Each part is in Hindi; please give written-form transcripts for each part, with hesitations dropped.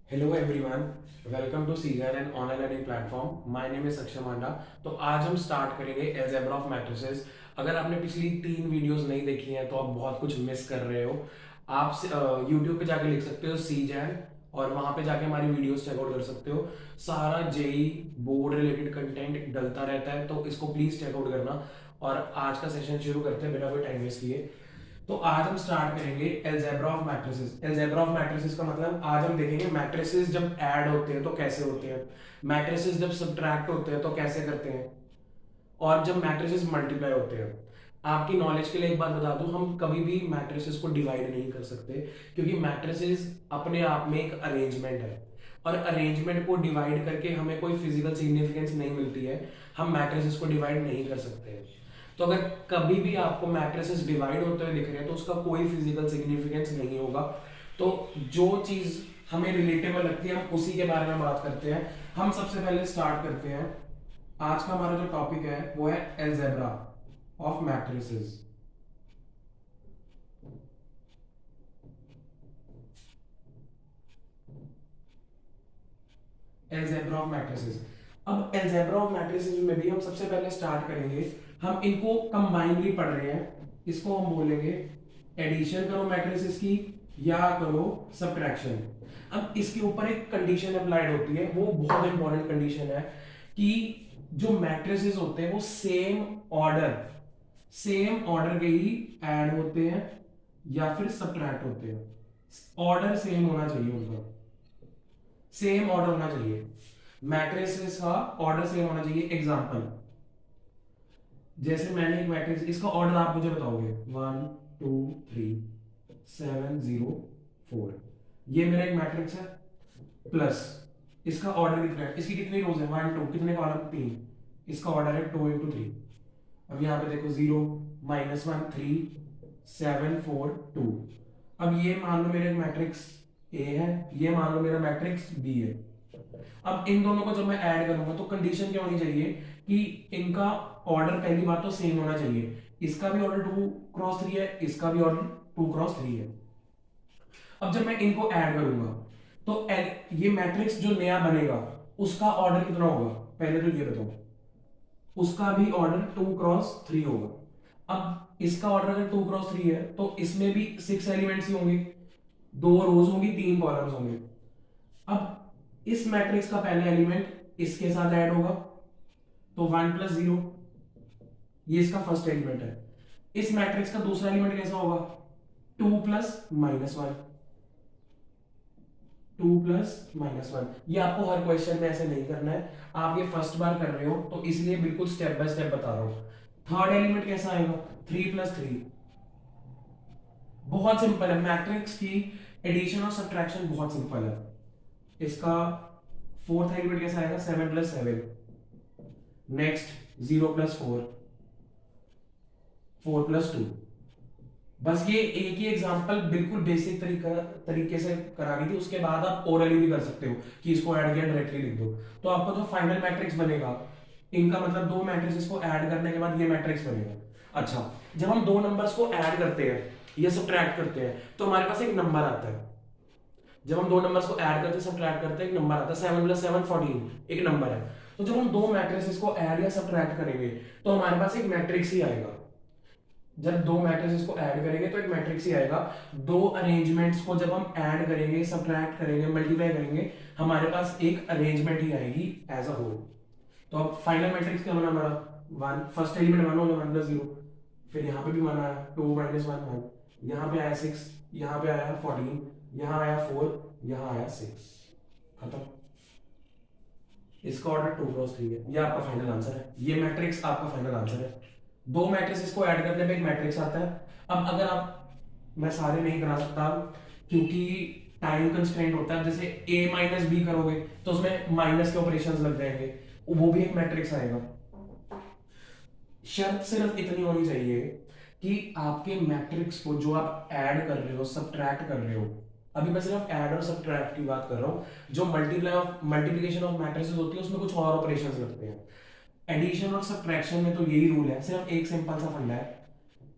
Hello everyone, welcome to Caesar and online learning platform. My name is Akshay Manda. तो आज हम स्टार्ट करेंगे अलजेब्रा ऑफ मैट्रिसेस। अगर आपने पिछली 3 वीडियोस नहीं देखी हैं तो आप बहुत कुछ मिस कर रहे हो। आप यूट्यूब पे जाके लिख सकते हो सीजैन और वहां पे जाके हमारी वीडियोस चेकआउट कर सकते हो। सारा जेई बोर्ड रिलेटेड कंटेंट डलता रहता है, तो इसको प्लीज चेकआउट करना। और आज का सेशन शुरू करते हैं बिना कोई टाइम वेस्ट किए। तो आज हम स्टार्ट करेंगे algebra of matrices. Algebra of matrices का मतलब आज हम देखेंगे मैट्रिसेस जब ऐड होते हैं तो कैसे होते हैं, मैट्रिसेस जब सब्ट्रैक्ट होते हैं तो कैसे करते हैं, और जब मैट्रिसेस मल्टीप्लाई होते हैं। आपकी नॉलेज के लिए एक बात बता दूं, हम कभी भी मैट्रिसेस को डिवाइड नहीं कर सकते, क्योंकि मैट्रिसेस अपने आप में एक अरेंजमेंट है और अरेंजमेंट को डिवाइड करके हमें कोई फिजिकल सिग्निफिकेंस नहीं मिलती है। हम मैट्रिसेस को डिवाइड नहीं कर सकते। तो अगर कभी भी आपको मैट्रिसेस डिवाइड होते हुए दिख रहे हैं तो उसका कोई फिजिकल सिग्निफिकेंस नहीं होगा। तो जो चीज हमें रिलेटेबल लगती है हम उसी के बारे में बात करते हैं। हम सबसे पहले स्टार्ट करते हैं। आज का हमारा जो टॉपिक है वो है algebra of matrices. Algebra of matrices. अब अलजेब्रा ऑफ मैट्रिसेस में भी हम सबसे पहले स्टार्ट करेंगे। हम इनको कंबाइनली पढ़ रहे हैं, इसको हम बोलेंगे एडिशन करो मैट्रिसेस की या करो सब्ट्रैक्शन। अब इसके ऊपर एक कंडीशन अप्लाइड होती है, वो बहुत इंपॉर्टेंट कंडीशन है कि जो मैट्रिसेस होते हैं वो सेम ऑर्डर के ही ऐड होते हैं या फिर सब्ट्रैक्ट होते हैं। ऑर्डर सेम होना चाहिए, उनका सेम ऑर्डर होना चाहिए। मैट्रिसेस का ऑर्डर सेम होना चाहिए। एग्जांपल, जैसे मैंने एक मैट्रिक्स, इसका ऑर्डर आप मुझे बताओगे 1 2 3 7 0 4। ये मेरा एक मैट्रिक्स है प्लस इसका ऑर्डर कितना है, इसकी कितनी रोज है 1 2, कितने कॉलम 3, इसका ऑर्डर है 2 इंटू 3। अब यहाँ पे देखो 0 -1 3 7 4 2। अब ये मान लो मेरा एक मैट्रिक्स ए है, ये मान लो मेरा मैट्रिक्स बी है। अब इन दोनों को जब मैं ऐड करूंगा तो कंडीशन क्या होनी चाहिए कि इनका ऑर्डर पहली बात तो सेम होना चाहिए। इसका भी ऑर्डर 2 क्रॉस 3 है, इसका भी ऑर्डर 2 क्रॉस 3 है। अब जब मैं इनको ऐड करूंगा तो ये मैट्रिक्स जो नया बनेगा उसका ऑर्डर कितना होगा, पहले तो ये बताओ। उसका भी ऑर्डर 2 क्रॉस 3 होगा। अब इसका ऑर्डर अगर 2 क्रॉस 3 है तो इसमें भी 6 एलिमेंट्स ही होंगे, 2 रोज होंगी, 3 कॉलम्स होंगे। अब इस मैट्रिक्स का पहला एलिमेंट इसके साथ ऐड होगा तो 1 + 0, ये इसका फर्स्ट एलिमेंट है। इस मैट्रिक्स का दूसरा एलिमेंट कैसा होगा 2 + -1, 2 + -1। ये आपको हर क्वेश्चन में ऐसे नहीं करना है, आप ये फर्स्ट बार कर रहे हो तो इसलिए बिल्कुल स्टेप बाय स्टेप बता रहा हूं। थर्ड एलिमेंट कैसा आएगा 3 + 3। बहुत सिंपल है, मैट्रिक्स की एडिशन और सब्ट्रैक्शन बहुत सिंपल है। इसका फोर्थ एलिमेंट कैसा आएगा 7 + 7। नेक्स्ट 0 + 4, 4 + 2। बस ये एक ही एग्जांपल बिल्कुल बेसिक तरीके से करा दी थी, उसके बाद आप ओरली भी कर सकते हो कि इसको ऐड किया डायरेक्टली लिख दो। तो आपका जो फाइनल मैट्रिक्स बनेगा, इनका मतलब दो मैट्रिक्स को ऐड करने के बाद ये मैट्रिक्स बनेगा। अच्छा, जब हम दो नंबर्स को ऐड करते हैं या सब्ट्रैक्ट करते हैं तो हमारे पास एक नंबर आता है। जब हम दो नंबर्स को ऐड करते हैं सब्ट्रैक्ट करते हैं एक नंबर आता है, 7 + 7 14 एक नंबर है। तो जब हम दो मैट्रिसेस को ऐड या सब्ट्रैक्ट करेंगे तो हमारे पास एक मैट्रिक्स ही आएगा। जब दो मैट्रिसेस को ऐड करेंगे तो एक मैट्रिक्स ही आएगा। दो अरेंजमेंट्स को जब हम ऐड करेंगे, सब्ट्रैक्ट करेंगे, मल्टीप्लाई करेंगे, हमारे पास एक अरेंजमेंट ही आएगी एज अ होल। तो अब फाइनल मैट्रिक्स क्या बना हमारा 1, फर्स्ट एलिमेंट 1 हो गया 1 + 0, फिर यहाँ पे भी 1 आया 2 - 1 1, यहाँ पे आया 6, यहाँ पे आया 14, यहाँ आया 4, यहाँ आया 6, खत्म। इसका ऑर्डर 2 क्रॉस 3 है, ये आपका फाइनल आंसर है। ये मैट्रिक्स आपका फाइनल आंसर है। दो मैट्रिक्स को ऐड करने पे एक मैट्रिक्स आता है। अब अगर आप, मैं सारे नहीं करा सकता क्योंकि टाइम कंस्ट्रेंट होता है, जैसे a - b करोगे तो उसमें माइनस के ऑपरेशंस लग जाएंगे, वो भी एक मैट्रिक्स आएगा। शर्त सिर्फ इतनी होनी चाहिए कि आपके मैट्रिक्स को जो आप ऐड कर रहे हो, सब्ट्रैक्ट कर रहे हो, अभी मैं सिर्फ ऐड और सब्ट्रैक्ट की बात कर रहा हूं। जो मल्टीप्लिकेशन ऑफ मैट्रिसेस होती है उसमें कुछ और ऑपरेशंस लगते हैं। एडिशन और सब्ट्रैक्शन में तो यही रूल है, सिर्फ एक सिंपल सा फंडा है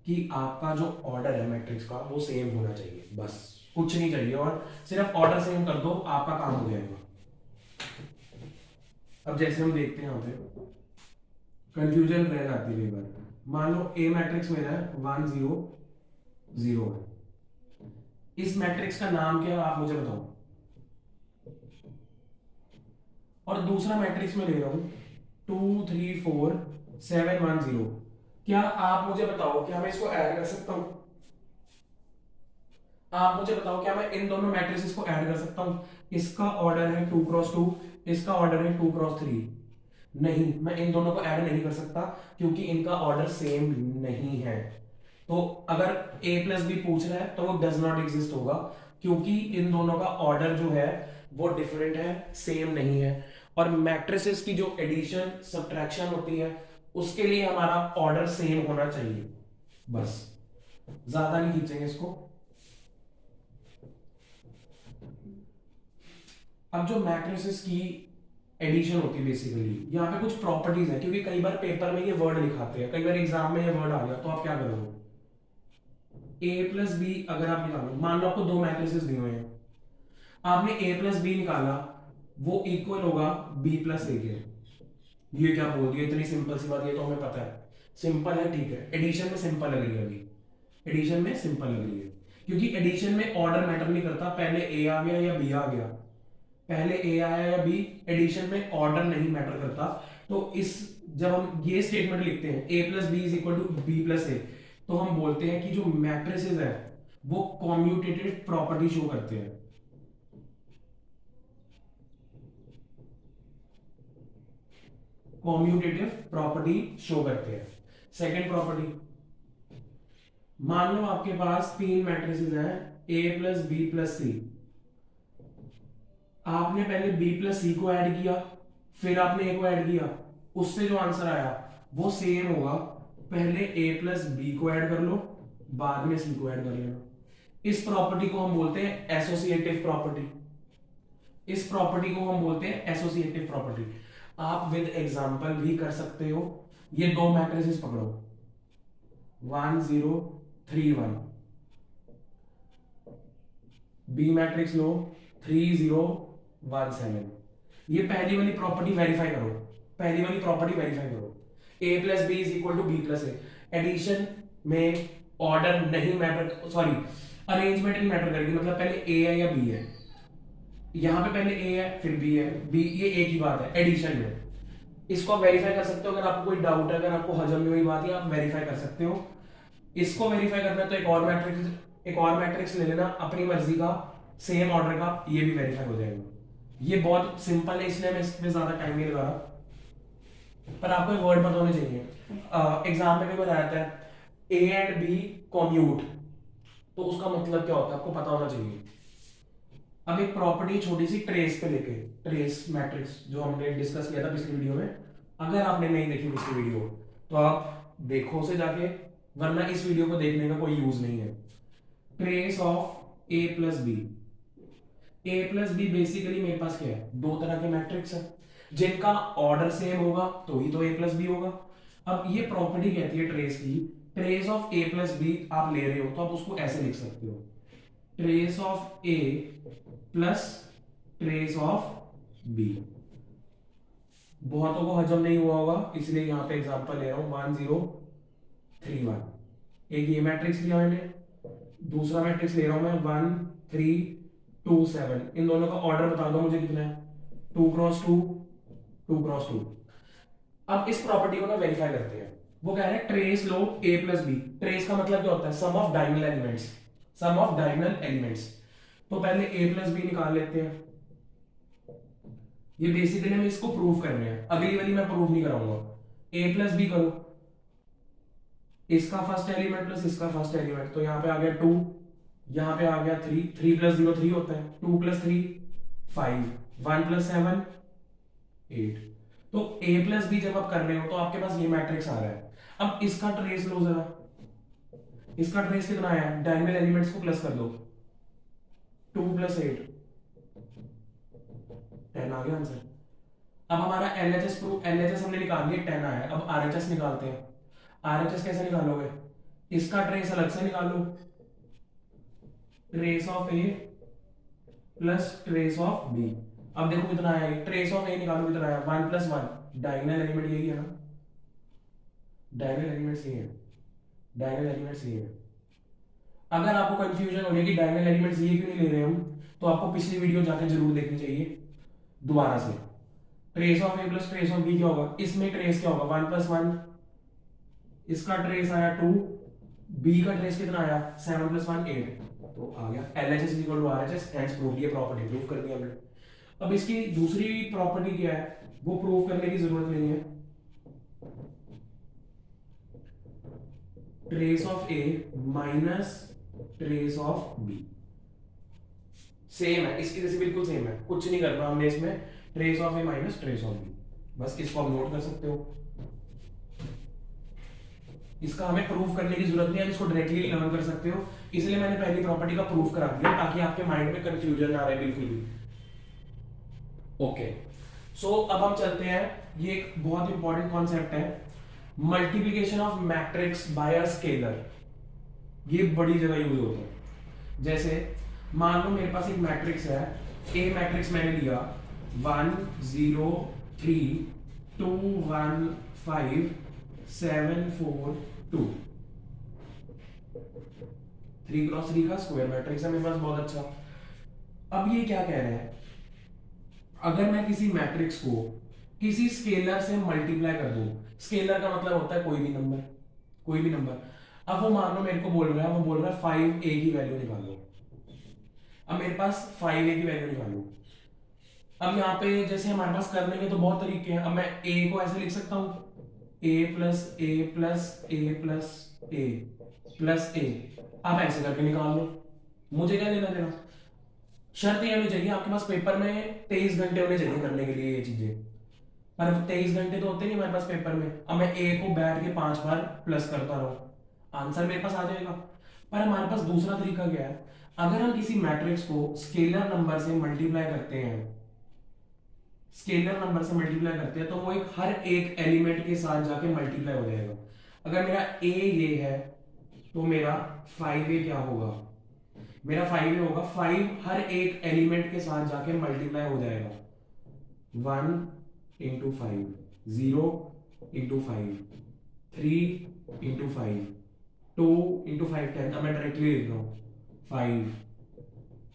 कि आपका जो ऑर्डर है मैट्रिक्स का वो सेम होना चाहिए, बस कुछ नहीं चाहिए, और सिर्फ ऑर्डर सेम कर दो, आपका काम हो जाएगा। अब जैसे हम देखते हैं यहाँ पे कंफ्यूजन रह जाती है कई बार। मान लो ए मैट्रिक्स मेरा है 1 0 0 है, इस मैट्रिक्स का नाम क्या है आप मुझे बताओ। और दूसरा मैट्रिक्स में ले रहा हूं 2 3 4 7 1 0। क्या आप मुझे बताओ क्या मैं इसको ऐड कर सकता हूं? आप मुझे बताओ क्या मैं इन दोनों मैट्रिसेस को ऐड कर सकता हूं? इसका ऑर्डर है 2 क्रॉस 2, इसका ऑर्डर है 2 क्रॉस 3। नहीं, मैं इन दोनों को ऐड नहीं कर सकता क्योंकि इनका ऑर्डर सेम नहीं है। तो अगर a प्लस बी पूछ रहा है तो वो डज नॉट एग्जिस्ट होगा, क्योंकि इन दोनों का ऑर्डर जो है वो डिफरेंट है, सेम नहीं है। और मैट्रिसेस की जो एडिशन सब्ट्रैक्शन होती है उसके लिए हमारा ऑर्डर सेम होना चाहिए। बस, ज्यादा नहीं खींचेंगे इसको। अब जो मैट्रिसेस की एडिशन होती है बेसिकली, यहाँ पे कुछ प्रॉपर्टीज है, क्योंकि कई बार पेपर में ये वर्ड लिखाते हैं, कई बार एग्जाम में ये वर्ड आ गया तो आप क्या करोगे? ए प्लस बी अगर आप निकालो, मान लो आपको दो मैट्रिसेस दिए हुए हैं, आपने ए प्लस बी निकाला, वो इक्वल होगा बी प्लस ए के। ये क्या बोल दिया, इतनी सिंपल सी बात, ये तो हमें पता है, सिंपल है, ठीक है। एडिशन में सिंपल लग रही है अभी, एडिशन में सिंपल लग रही है, क्योंकि एडिशन में ऑर्डर मैटर नहीं करता, पहले ए आ गया या बी आ गया, पहले ए आया या बी, एडिशन में ऑर्डर नहीं मैटर करता। तो इस जब हम ये स्टेटमेंट लिखते हैं A plus B is equal to B plus A, तो हम बोलते हैं कि जो मैट्रिसेस है वो कॉम्यूटेटिव प्रॉपर्टी शो करते हैं। कॉम्यूटेटिव प्रॉपर्टी शो करते हैं। सेकेंड प्रॉपर्टी, मान लो आपके पास तीन मैट्रिसेस हैं ए प्लस बी प्लस सी, आपने पहले बी प्लस सी को ऐड किया, फिर आपने ए को ऐड किया, उससे जो आंसर आया वो सेम होगा, पहले ए प्लस बी को ऐड कर लो, बाद में सी को ऐड कर लेना। इस प्रॉपर्टी को हम बोलते हैं एसोसिएटिव प्रॉपर्टी। इस प्रॉपर्टी को हम बोलते हैं एसोसिएटिव प्रॉपर्टी। आप विद एग्जांपल भी कर सकते हो। ये दो मैट्रिसेस पकड़ो 1 0 3 1, बी मैट्रिक्स लो 3 0 1 7। ये पहली वाली प्रॉपर्टी वेरीफाई करो, पहली वाली प्रॉपर्टी वेरीफाई करो, a plus B is equal to B plus A. Addition में ऑर्डर नहीं मैटर, सॉरी अरेंजमेंट नहीं मैटर करेगी, मतलब पहले a है या b है, यहां पे पहले a है फिर b है, b ये एक ही बात है एडिशन में। इसको आप वेरीफाई कर सकते हो, अगर आपको कोई डाउट है, अगर आपको हजम में हुई बात है, आप वेरीफाई कर सकते हो। इसको वेरीफाई करना है तो एक और मैट्रिक्स ले लेना अपनी मर्जी का, सेम ऑर्डर का, ये भी वेरीफाई हो जाएगा। ये बहुत सिंपल है, इसलिए मैं इसमें ज्यादा टाइम नहीं लगा रहा, पर आपको एक वर्ड पता होने चाहिए। एग्जाम में भी बताया था ए एंड बी कॉम्यूट, तो उसका मतलब क्या होता है आपको पता होना चाहिए। अब एक प्रॉपर्टी छोटी सी ट्रेस पे लेके, ट्रेस मैट्रिक्स जो हमने डिस्कस किया था पिछली वीडियो में, अगर आपने नहीं देखी पिछली वीडियो तो आप देखो उसे जाके, वरना इस वीडियो को देखने का कोई यूज नहीं है। Trace of A plus B, A plus B basically मेरे पास क्या है, दो तरह के मैट्रिक्स है जिनका ऑर्डर सेम होगा तो ही तो ए प्लस बी होगा। अब ये प्रॉपर्टी कहती है ट्रेस की, trace of A plus B आप ले रहे हो तो आप उसको ऐसे लिख सकते हो, trace of A plus trace of B. बहुतों को हजम नहीं हुआ होगा इसलिए यहां पे एग्जांपल ले रहा हूं 1 0 3 1। एक ये मैट्रिक्स लिया मैंने, दूसरा मैट्रिक्स ले रहा हूं मैं 1 3 2 7। इन दोनों का ऑर्डर बता दो मुझे कितना है, 2 क्रॉस 2 2 क्रॉस 2। अब इस प्रॉपर्टी को ना वेरीफाई करते हैं। वो कह रहे हैं ट्रेस लो ए प्लस बी, ट्रेस का मतलब क्या होता है, sum of diagonal elements, sum of diagonal elements. तो पहले ए प्लस बी निकाल लेते हैं, ये बेसिकली हम इसको प्रूव कर रहे हैं, अगली वाली मैं प्रूव नहीं कराऊंगा। ए प्लस बी करो, इसका फर्स्ट एलिमेंट प्लस इसका फर्स्ट एलिमेंट, तो यहां पे आ गया 2, यहां पे आ गया 3, 3 प्लस 0 3 होता है, 2 प्लस 3 5, 1 प्लस 7 8। तो a प्लस बी जब आप कर रहे हो तो आपके पास ये मैट्रिक्स आ रहा है। अब इसका ट्रेस लो जरा, इसका ट्रेस कितना आया, डायगोनल एलिमेंट्स को प्लस कर दो, 2 प्लस 8 10 आ गया आंसर। अब हमारा LHS प्रूफ, LHS हमने निकाल लिया 10 आया, अब RHS निकालते हैं। RHS कैसे निकालोगे, इसका ट्रेस अलग से निकालो, trace of A plus trace of B. अब देखो कितना आया, ट्रेस ऑफ ए निकालो कितना आया, 1 + 1। डायगोनल एलिमेंट यही है ना, डायगोनल एलिमेंट यही है, डायगोनल एलिमेंट यही है। अगर आपको कंफ्यूजन हो रही है कि डायगोनल एलिमेंट्स ये क्यों नहीं ले रहे हम, तो आपको पिछली वीडियो जाके जरूर देखनी चाहिए दोबारा से। Trace of A plus trace of B क्या होगा, इसमें ट्रेस क्या होगा, 1 + 1, इसका ट्रेस आया 2, बी का ट्रेस कितना आया, 7 + 1 8, तो आ गया LHS = RHS, हेंस प्रूव, ये प्रॉपर्टी प्रूव कर दी हमने। अब इसकी दूसरी प्रॉपर्टी क्या है, वो प्रूव करने की जरूरत नहीं है। Trace of A minus trace of B same है, इसकी जैसे बिल्कुल सेम है, कुछ नहीं करना हमने इसमें। Trace of A minus trace of B, बस इसको आप नोट कर सकते हो। इसका हमें प्रूफ करने की जरूरत नहीं है, इसको डायरेक्टली लर्न कर सकते हो, इसलिए मैंने पहली प्रॉपर्टी का प्रूफ करा दिया ताकि आपके माइंड में कंफ्यूजन ना रहे बिल्कुल भी। ओके, सो अब हम चलते हैं, ये एक बहुत इंपॉर्टेंट कॉन्सेप्ट है, multiplication of matrix bye a scalar. ये बड़ी जगह यूज होता है। जैसे मान लो मेरे पास एक मैट्रिक्स है, ए मैट्रिक्स मैंने लिया 1 0 3 2 1 5 7 4 2, 3 × 3 का स्क्वायर मैट्रिक्स है मेरे पास, बहुत अच्छा। अब ये क्या कह रहे हैं, अगर मैं किसी मैट्रिक्स को किसी स्केलर से मल्टीप्लाई कर दूं, स्केलर का मतलब होता है कोई भी नंबर, कोई भी नंबर। अब वो मान लो मेरे को बोल रहा है, वो बोल रहा है 5a की वैल्यू निकालो। अब मेरे पास 5a की वैल्यू निकालो। अब यहाँ पे जैसे हमारे पास करने के तो बहुत तरीके हैं। अब मैं a को ऐसे लिख सकता हूँ, a plus A plus A plus A plus A. आप ऐसे करके निकाल लो, मुझे क्या लेना देना। शर्त ये होनी चाहिए आपके पास पेपर में 23 घंटे होने चाहिए करने के लिए ये चीजें, पर 23 घंटे तो होते नहीं हमारे पास पेपर में। अब मैं ए को बैठ के 5 बार प्लस करता रहूं, आंसर मेरे पास आ जाएगा। पर हमारे पास दूसरा तरीका क्या है, अगर हम किसी मैट्रिक्स को स्केलर नंबर से मल्टीप्लाई करते हैं, स्केलर नंबर से मल्टीप्लाई करते हैं, तो वो एक हर एक एलिमेंट के साथ जाके मल्टीप्लाई हो जाएगा। अगर मेरा ए ये है, तो मेरा 5a क्या होगा, मेरा 5a होगा, 5 हर एक एलिमेंट के साथ जाके मल्टीप्लाई हो जाएगा। 1 × 5 0 × 5 3 × 5 2 × 5 10। अब मैं डायरेक्टली लिख रहा हूँ 5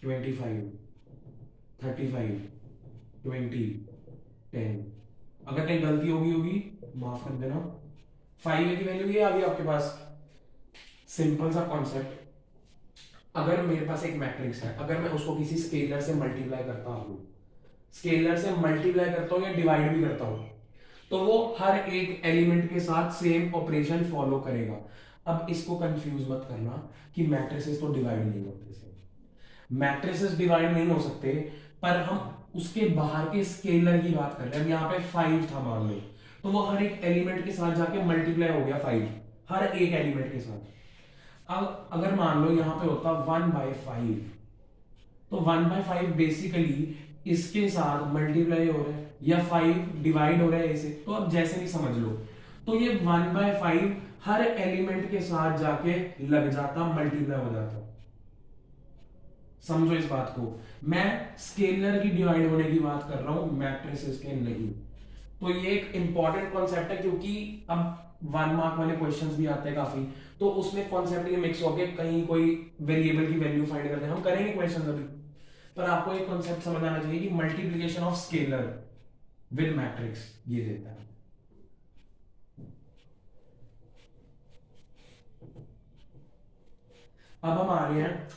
25 35 20 10। अगर कहीं गलती होगी माफ कर देना। 5a की वैल्यू ये आ गई आपके पास। सिंपल सा कॉन्सेप्ट, अगर मेरे पास एक मैट्रिक्स है, अगर मैं उसको किसी स्केलर से मल्टीप्लाई करता हूँ, स्केलर से मल्टीप्लाई करता हूँ या डिवाइड भी करता हूँ, तो वो हर एक एलिमेंट के साथ सेम ऑपरेशन फॉलो करेगा। अब इसको कंफ्यूज मत करना कि मैट्रिसेस तो डिवाइड नहीं होते, मैट्रिसेस डिवाइड नहीं हो सकते, पर हम उसके बाहर के स्केलर की बात कर रहे हैं। यहाँ पे 5 था मान लो, तो वो हर एक एलिमेंट के साथ जाके मल्टीप्लाई हो गया 5 हर एक एलिमेंट के साथ। अब अगर मान लो यहाँ पे होता 1/5, तो 1/5 बेसिकली इसके साथ मल्टीप्लाई हो रहा है या 5 डिवाइड हो रहा है ऐसे, तो अब जैसे भी समझ लो, तो ये 1/5 हर एलिमेंट के साथ जाके लग जाता, मल्टीप्लाई हो जाता। समझो इस बात को, मैं स्केलर की डिवाइड होने की बात कर रहा हूं, मैट्रिसेस के नहीं। तो ये एक इंपॉर्टेंट कॉन्सेप्ट है, क्योंकि अब 1 मार्क वाले क्वेश्चंस भी आते हैं काफी, तो उसमें कॉन्सेप्ट ये मिक्स हो गए, कहीं कोई वेरिएबल की वैल्यू फाइंड करते हैं, हम करेंगे क्वेश्चंस अभी। पर आपको एक कॉन्सेप्ट समझ आना चाहिए कि multiplication of scalar with matrix ये देता है। अब हम आ रहे हैं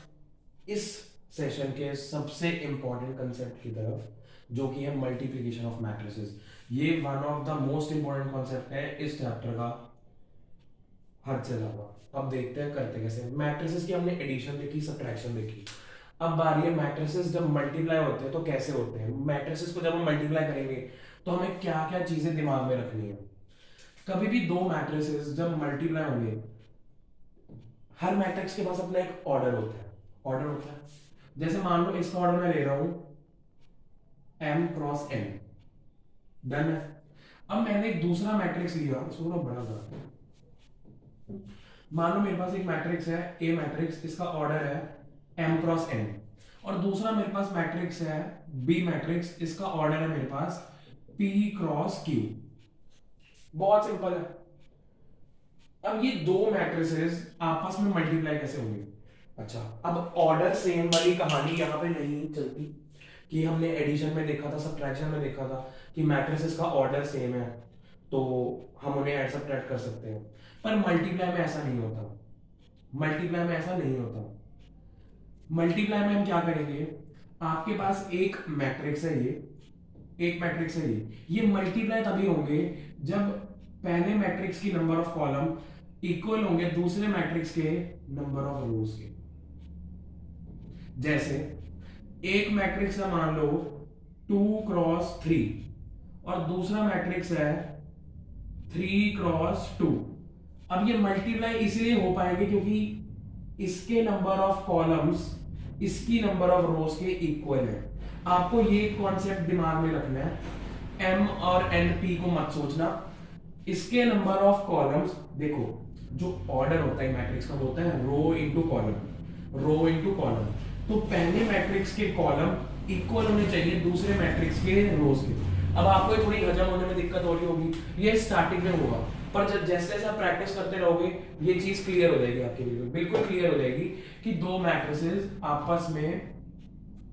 इस सेशन के सबसे इंपॉर्टेंट कंसेप्ट की तरफ, जो कि है मल्टीप्लिकेशन ऑफ मैट्रिसेस। ये one of the most important concept है इस चैप्टर का, हद से ज्यादा। अब देखते हैं करते कैसे। मैट्रिसेस की हमने एडिशन देखी, सब्ट्रैक्शन देखी, अब बारी है मैट्रिसेस जब मल्टीप्लाई होते हैं तो कैसे होते हैं। मैट्रिसेस को जब हम मल्टीप्लाई करेंगे तो हमें क्या क्या चीजें दिमाग में रखनी है। कभी भी दो मैट्रिसेस जब मल्टीप्लाई होंगे, हर मैट्रिक्स के पास अपना एक ऑर्डर होता है, ऑर्डर होता है। जैसे मान लो इसका ऑर्डर मैं ले रहा हूं m × n, डन है। अब मैंने एक दूसरा मैट्रिक्स लिया, इसको बड़ा था, मान लो मेरे पास एक मैट्रिक्स है, ए मैट्रिक्स, इसका ऑर्डर है m क्रॉस n। और दूसरा मेरे पास मैट्रिक्स है बी मैट्रिक्स, इसका ऑर्डर है मेरे पास p क्रॉस q। बहुत सिंपल है। अब ये दो मैट्रिसेस आपस में मल्टीप्लाई कैसे होंगे? अच्छा, अब ऑर्डर सेम वाली कहानी यहां पे नहीं चलती कि हमने एडिशन में देखा था, सब्ट्रैक्शन में देखा था कि मैट्रिसेस का ऑर्डर सेम है तो हम उन्हें ऐड सब्ट्रैक्ट कर सकते हैं, पर मल्टीप्लाई में ऐसा नहीं होता। मल्टीप्लाई में ऐसा नहीं होता। मल्टीप्लाई में हम क्या करेंगे, आपके पास एक मैट्रिक्स है ये, एक मैट्रिक्स है ये मल्टीप्लाई तभी होंगे जब पहले मैट्रिक्स की नंबर ऑफ कॉलम इक्वल होंगे दूसरे मैट्रिक्स के नंबर ऑफ रोज के। जैसे एक मैट्रिक्स है मान लो 2 क्रॉस 3 और दूसरा मैट्रिक्स है 3 क्रॉस 2। अब ये मल्टीप्लाई इसलिए हो पाएंगे क्योंकि इसके नंबर ऑफ कॉलम्स इसकी नंबर ऑफ रोज के इक्वल है। आपको ये कॉन्सेप्ट दिमाग में रखना है, एम और एन पी को मत सोचना। इसके नंबर ऑफ कॉलम्स, देखो जो ऑर्डर होता है मैट्रिक्स का होता है रो इनटू कॉलम, रो इनटू कॉलम। तो पहले मैट्रिक्स के कॉलम इक्वल होने चाहिए दूसरे मैट्रिक्स के रोज के। अब आपको थोड़ी हजम होने में दिक्कत हो रही होगी, ये स्टार्टिंग में होगा, पर जब जैसे जैसे आप प्रैक्टिस करते रहोगे ये चीज क्लियर हो जाएगी आपके लिए, बिल्कुल क्लियर हो जाएगी कि दो मैट्रिसेस आपस में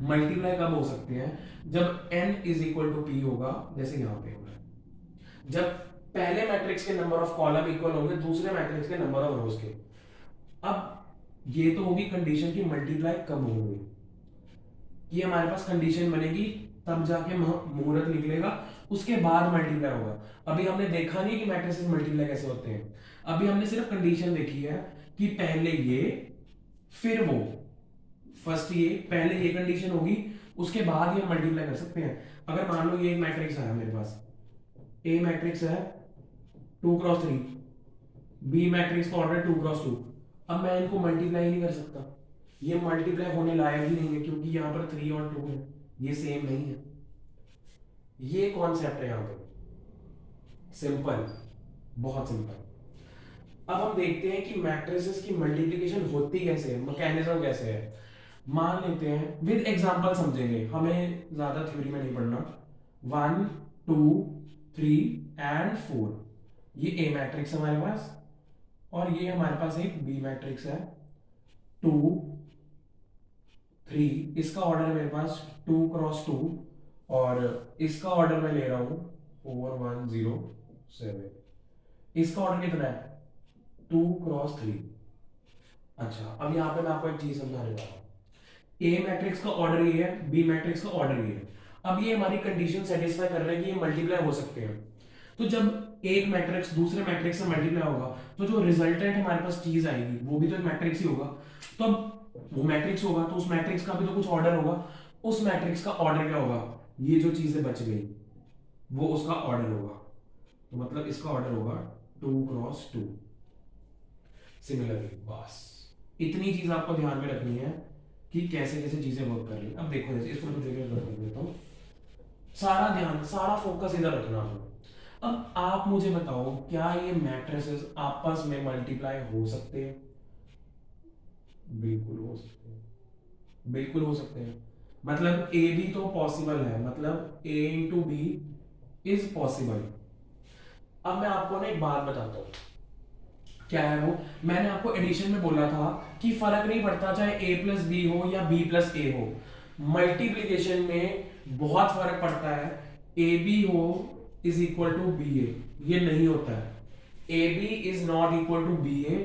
मल्टीप्लाई कब हो सकते हैं, जब n is equal to p होगा, जैसे यहां पे होगा जब पहले मैट्रिक्स के नंबर ऑफ कॉलम इक्वल होंगे दूसरे मैट्रिक्स के नंबर ऑफ रोज के। अब ये तो होगी कंडीशन की मल्टीप्लाई कब होंगे, ये हमारे पास कंडीशन बनेगी तब जाके मुहूर्त निकलेगा, उसके बाद मल्टीप्लाई होगा। अभी हमने देखा नहीं कि मैट्रिसेस मल्टीप्लाई कैसे होते हैं, अभी हमने सिर्फ कंडीशन देखी है कि पहले ये फिर वो, फर्स्ट ये पहले ये कंडीशन होगी उसके बाद ये मल्टीप्लाई कर सकते हैं। अगर मान लो ये एक मैट्रिक्स है मेरे पास, ए मैट्रिक्स है 2 क्रॉस 3, बी मैट्रिक्स का ऑर्डर 2 क्रॉस 2। अब मैं इनको मल्टीप्लाई नहीं कर सकता, ये मल्टीप्लाई होने लायक ही नहीं है क्योंकि यहां पर 3 और 2 है, ये सेम नहीं है। ये कॉन्सेप्ट है यहां पे, सिंपल, बहुत सिंपल। अब हम देखते हैं कि मैट्रिसेस की मल्टीप्लिकेशन होती कैसे है, मैकेनिज्म कैसे है। मान लेते हैं विद एग्जांपल समझेंगे, हमें ज्यादा थ्योरी में नहीं पढ़ना। 1 2 3 एंड 4, ये ए मैट्रिक्स है हमारे पास और ये हमारे पास एक बी मैट्रिक्स है 2 3, इसका ऑर्डर है मेरे पास 2 क्रॉस 2 और इसका ऑर्डर मैं ले रहा हूं 4 1 0 7, इसका ऑर्डर कितना है 2 क्रॉस 3। अच्छा, अब यहां पे मैं आपको एक चीज समझाने वाला हूं, ए मैट्रिक्स का ऑर्डर ये है, बी मैट्रिक्स का ऑर्डर ये है। अब ये हमारी कंडीशन सेटिस्फाई कर रहे हैं कि ये मल्टीप्लाई हो सकते हैं। तो जब एक मैट्रिक्स दूसरे मैट्रिक्स से मल्टीप्लाई होगा तो जो रिजल्टेंट हमारे पास चीज आएगी वो भी तो एक मैट्रिक्स ही होगा। तो अब वो मैट्रिक्स होगा तो उस मैट्रिक्स का भी तो कुछ ऑर्डर होगा, उस मैट्रिक्स का ऑर्डर क्या होगा, ये जो चीजें बच गई वो उसका ऑर्डर होगा, तो मतलब इसका ऑर्डर होगा 2 क्रॉस 2। सिमिलरली बस इतनी चीज आपको ध्यान में रखनी है कि कैसे कैसे चीजें वर्क कर रही है। अब देखो जैसे इसको मैं कर देता हूं, सारा ध्यान सारा फोकस इधर रखना आपको। अब आप मुझे बताओ क्या ये मैट्रिसेस आपस में मल्टीप्लाई हो सकते हैं? बिल्कुल हो सकते हैं, बिल्कुल हो सकते हैं। मतलब ए बी तो पॉसिबल है, मतलब ए इंटू बी इज पॉसिबल। अब मैं आपको ना एक बात बताता हूं, क्या है वो, मैंने आपको एडिशन में बोला था कि फर्क नहीं पड़ता चाहे a प्लस बी हो या b प्लस ए हो, मल्टीप्लीकेशन में बहुत फर्क पड़ता है। ए बी हो is equal to B A, ये नहीं होता है। A B is not equal to B A,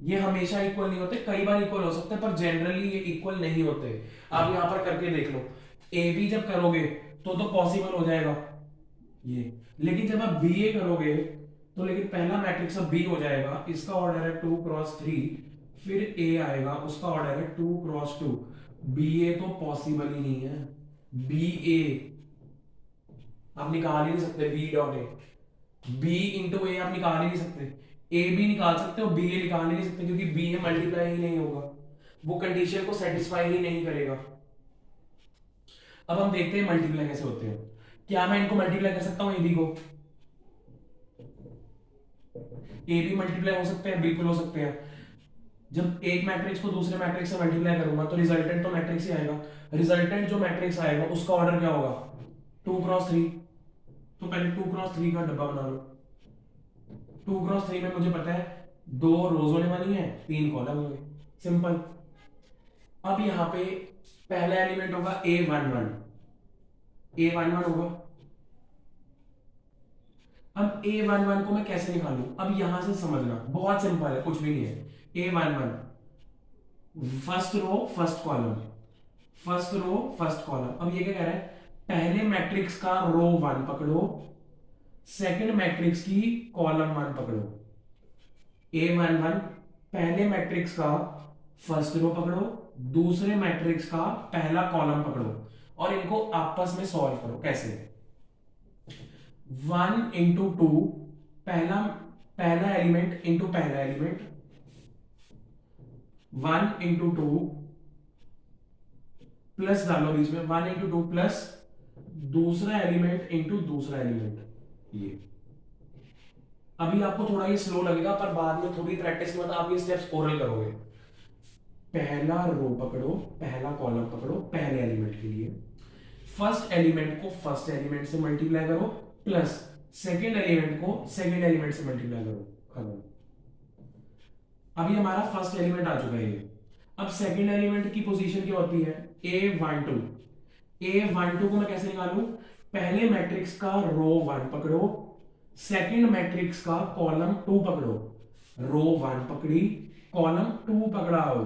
ये हमेशा इक्वल नहीं होते, कई बार इक्वल हो सकते हैं पर जनरली ये इक्वल नहीं होते। आप यहां पर करके देख लो, ए बी जब करोगे तो पॉसिबल हो जाएगा ये, लेकिन जब आप बी ए करोगे तो लेकिन पहला मैट्रिक्स अब बी हो जाएगा, इसका ऑर्डर है 2 क्रॉस 3, फिर ए आएगा उसका ऑर्डर है 2 क्रॉस 2, बी ए तो पॉसिबल ही नहीं है। बी ए आप निकाल ही नहीं सकते, B dot A, B into A आप निकाल ही नहीं सकते, ए बी निकाल सकते हो बी ए निकाल ही नहीं सकते क्योंकि बी ए मल्टीप्लाई ही नहीं होगा, वो कंडीशन को सेटिस्फाई ही नहीं करेगा। अब हम देखते हैं मल्टीप्लाई कैसे होते हैं। क्या मैं इनको मल्टीप्लाई कर सकता हूं ए बी को? ए बी मल्टीप्लाई हो सकते हैं, बिल्कुल हो सकते हैं। जब एक मैट्रिक्स को दूसरे मैट्रिक्स से मल्टीप्लाई करूंगा तो रिजल्टेंट तो मैट्रिक्स ही आएगा। रिजल्टेंट जो मैट्रिक्स आएगा उसका ऑर्डर क्या होगा, 2x3। तो पहले 2x3 का डब्बा बना लो। 2x3 में मुझे पता है 2 रोज होने वाली है, 3 कॉलम होंगे, सिंपल। अब यहाँ पे पहला एलिमेंट होगा A11, A11 होगा। अब A11 को मैं कैसे निकालूं, अब यहां से समझना, बहुत सिंपल है, कुछ भी नहीं है। A11 first row first column, first row first column. अब ये क्या कह रहा है, पहले मैट्रिक्स का रो 1 पकड़ो, सेकंड मैट्रिक्स की कॉलम 1 पकड़ो। A11 पहले मैट्रिक्स का फर्स्ट रो पकड़ो, दूसरे मैट्रिक्स का पहला कॉलम पकड़ो और इनको आपस में सॉल्व करो। कैसे, 1 इंटू 2, पहला पहला एलिमेंट इंटू पहला एलिमेंट, 1 इंटू 2 प्लस डालो बीच में, 1 इंटू 2 प्लस दूसरा एलिमेंट इंटू दूसरा एलिमेंट। ये अभी आपको थोड़ा ये स्लो लगेगा पर बाद में थोड़ी प्रैक्टिस के बाद आप ये स्टेप्स ओरल करोगे। पहला रो पकड़ो, पहला कॉलम पकड़ो पहले एलिमेंट के लिए, फर्स्ट एलिमेंट को फर्स्ट एलिमेंट से मल्टीप्लाई करो प्लस सेकंड एलिमेंट को सेकंड एलिमेंट से मल्टीप्लाई करो, खत्म। अभी हमारा फर्स्ट एलिमेंट आ चुका है ये। अब सेकंड एलिमेंट की पोजीशन क्या होती है, A12। A12 को मैं कैसे निकालूं, पहले मैट्रिक्स का रो 1 पकड़ो, सेकंड मैट्रिक्स का कॉलम 2 पकड़ो। रो 1 पकड़ी, कॉलम 2 पकड़ा हो,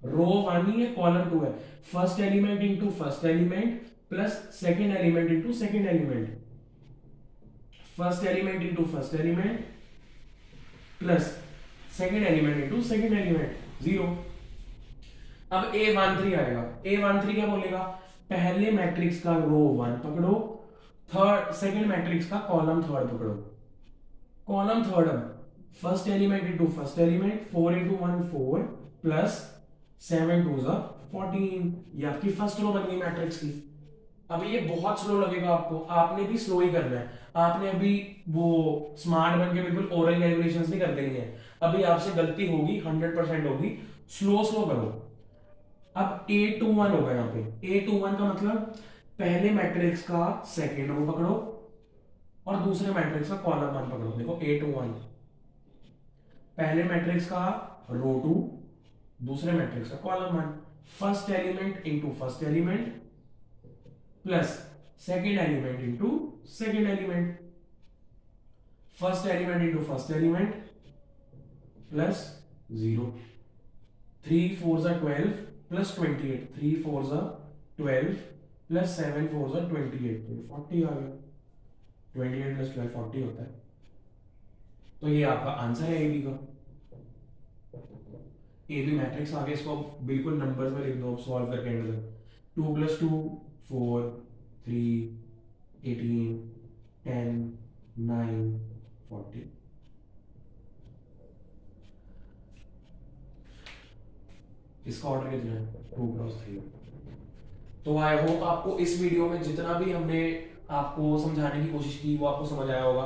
रो 1 ही है कॉलम 2 है। First element into first element plus second element into second element, first element into first element plus second element into second element, 0। अब A13 आएगा, A13 क्या बोलेगा, पहले मैट्रिक्स का रो 1 पकड़ो, थर्ड सेकंड मैट्रिक्स का कॉलम 3 पकड़ो, column 3 first element into first element, 4 into 1 4 plus 7 2 14, ये आपकी फर्स्ट रो बन गई मैट्रिक्स की। अभी ये बहुत स्लो लगेगा आपको, आपने भी स्लो ही करना है। आपने अभी वो स्मार्ट बन के बिल्कुल ओरल कैलकुलेशंस नहीं कर देनी है। अभी आपसे गलती होगी, 100% होगी, स्लो स्लो करो। अब A21 होगा यहाँ पे, A21 का मतलब पहले मैट्रिक्स का सेकेंड रो पकड़ो और दूसरे मैट्रिक्स का कॉलम 1 पकड़ो। देखो A21 पहले मैट्रिक्स का रो 2, दूसरे मैट्रिक्स का column 1, first element into first element plus second element into second element, first element into first element plus 0, 3 4 12 plus 28, 3 4 12 plus 7 4 28, तो 40 आ गया। 28 प्लस 12 40 होता है। तो ये आपका आंसर है ए बी का। ए बी मैट्रिक्स आगे इसको बिल्कुल नंबर्स में लिख दो सॉल्व करके एंड तक। 2 + 2 4 3 18 10 9 40। इसका ऑर्डर कितना है, 2 × 3। तो आई होप आपको इस वीडियो में जितना भी हमने आपको समझाने की कोशिश की वो आपको समझ आया होगा।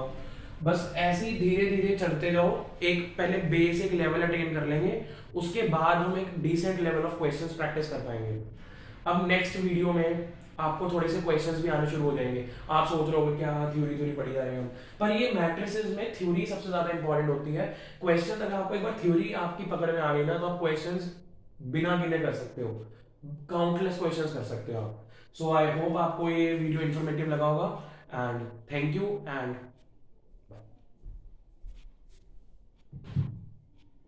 बस ऐसे ही धीरे धीरे चलते जाओ, एक पहले बेसिक लेवल अटेन कर लेंगे, उसके बाद हम एक decent level of questions practice कर पाएंगे। अब नेक्स्ट वीडियो में आपको थोड़े से क्वेश्चंस भी आने शुरू हो जाएंगे। आप सोच रहे होगे क्या थ्योरी थ्योरी पढ़ी जा रही हो, पर ये मैट्रिसेस में थ्योरी सबसे ज्यादा इंपॉर्टेंट होती है। क्वेश्चन अगर आपको एक बार थ्योरी आपकी पकड़ में आ गई ना, तो आप क्वेश्चंस बिना गिने कर सकते हो, काउंटलेस क्वेश्चंस कर सकते हो आप। सो आई होप आपको ये वीडियो इंफॉर्मेटिव लगा होगा एंड थैंक यू एंड